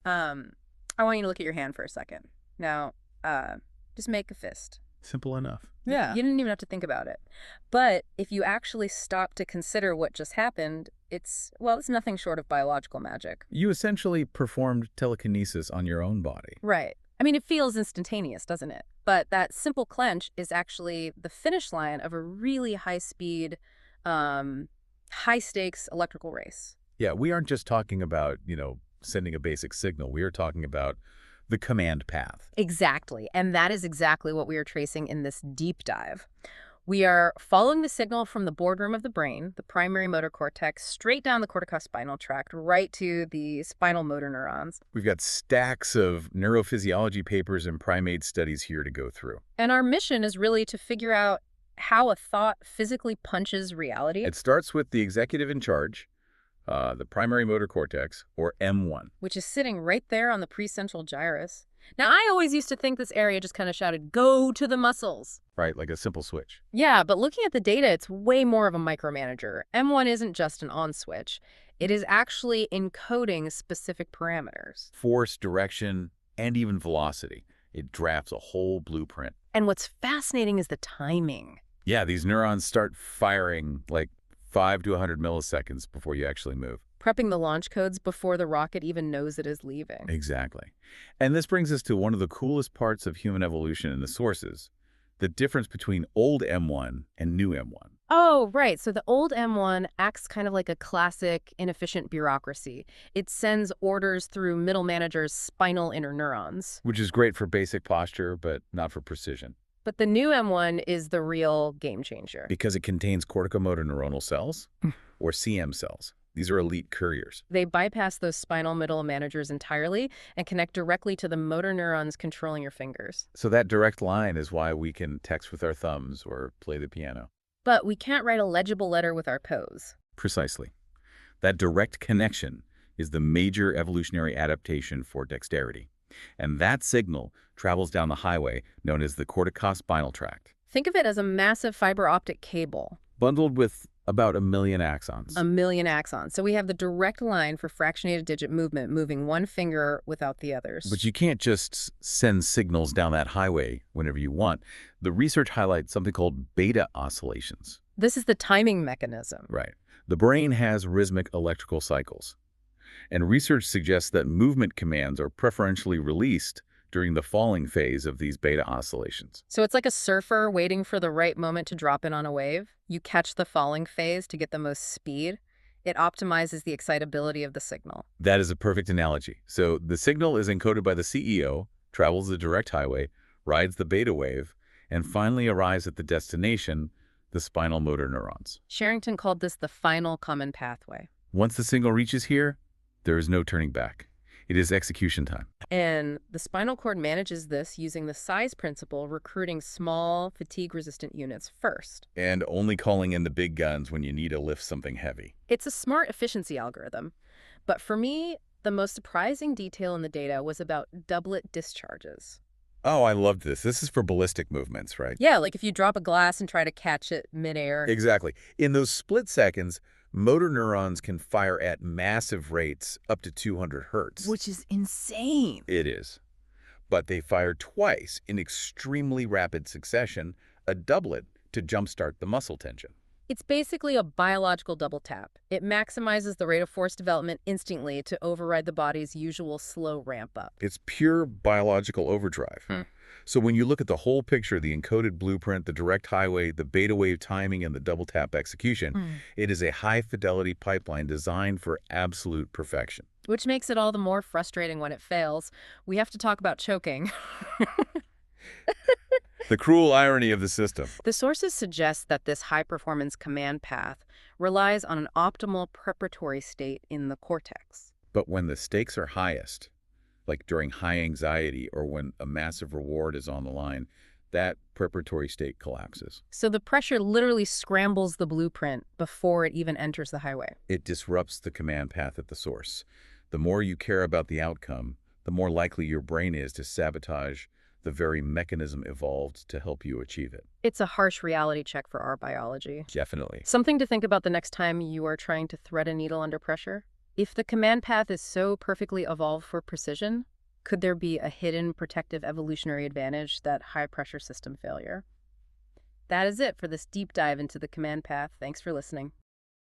I want you to look at your hand for a second. Now, just make a fist. Simple enough. Yeah. You didn't even have to think about it. But if you actually stop to consider what just happened, it's nothing short of biological magic. You essentially performed telekinesis on your own body. Right. I mean, it feels instantaneous, doesn't it? But that simple clench is actually the finish line of a really high-speed, high-stakes electrical race. Yeah, we aren't just talking about, sending a basic signal. We are talking about the command path. Exactly. And that is exactly what we are tracing in this deep dive. We are following the signal from the boardroom of the brain, the primary motor cortex, straight down the corticospinal tract, right to the spinal motor neurons. We've got stacks of neurophysiology papers and primate studies here to go through. And our mission is really to figure out how a thought physically punches reality. It starts with the executive in charge, the primary motor cortex, or M1. Which is sitting right there on the precentral gyrus. Now, I always used to think this area just kind of shouted, go to the muscles. Right, like a simple switch. Yeah, but looking at the data, it's way more of a micromanager. M1 isn't just an on switch. It is actually encoding specific parameters. Force, direction, and even velocity. It drafts a whole blueprint. And what's fascinating is the timing. Yeah, these neurons start firing like 5 to 100 milliseconds before you actually move. Prepping the launch codes before the rocket even knows it is leaving. Exactly. And this brings us to one of the coolest parts of human evolution in the sources, the difference between old M1 and new M1. Oh, right. So the old M1 acts kind of like a classic, inefficient bureaucracy. It sends orders through middle managers' spinal interneurons. Which is great for basic posture, but not for precision. But the new M1 is the real game changer. Because it contains corticomotor neuronal cells, or CM cells. These are elite couriers. They bypass those spinal middle managers entirely and connect directly to the motor neurons controlling your fingers. So that direct line is why we can text with our thumbs or play the piano. But we can't write a legible letter with our toes. Precisely. That direct connection is the major evolutionary adaptation for dexterity. And that signal travels down the highway known as the corticospinal tract. Think of it as a massive fiber optic cable. Bundled with about 1 million axons. 1 million axons. So we have the direct line for fractionated digit movement, moving one finger without the others. But you can't just send signals down that highway whenever you want. The research highlights something called beta oscillations. This is the timing mechanism. Right. The brain has rhythmic electrical cycles. And research suggests that movement commands are preferentially released during the falling phase of these beta oscillations. So it's like a surfer waiting for the right moment to drop in on a wave. You catch the falling phase to get the most speed. It optimizes the excitability of the signal. That is a perfect analogy. So the signal is encoded by the CEO, travels the direct highway, rides the beta wave, and finally arrives at the destination, the spinal motor neurons. Sherrington called this the final common pathway. Once the signal reaches here, there is no turning back. It is execution time. And the spinal cord manages this using the size principle, recruiting small, fatigue-resistant units first. And only calling in the big guns when you need to lift something heavy. It's a smart efficiency algorithm. But for me, the most surprising detail in the data was about doublet discharges. Oh, I loved this. This is for ballistic movements, right? Yeah, like if you drop a glass and try to catch it midair. Exactly. In those split seconds, motor neurons can fire at massive rates up to 200 hertz. Which is insane. It is. But they fire twice in extremely rapid succession, a doublet to jumpstart the muscle tension. It's basically a biological double tap. It maximizes the rate of force development instantly to override the body's usual slow ramp up. It's pure biological overdrive. So when you look at the whole picture, the encoded blueprint, the direct highway, the beta wave timing, and the double tap execution, it is a high-fidelity pipeline designed for absolute perfection. Which makes it all the more frustrating when it fails. We have to talk about choking. The cruel irony of the system. The sources suggest that this high-performance command path relies on an optimal preparatory state in the cortex. But when the stakes are highest, like during high anxiety or when a massive reward is on the line, that preparatory state collapses. So the pressure literally scrambles the blueprint before it even enters the highway. It disrupts the command path at the source. The more you care about the outcome, the more likely your brain is to sabotage the very mechanism evolved to help you achieve it. It's a harsh reality check for our biology. Definitely. Something to think about the next time you are trying to thread a needle under pressure. If the command path is so perfectly evolved for precision, could there be a hidden protective evolutionary advantage that high-pressure system failure? That is it for this deep dive into the command path. Thanks for listening.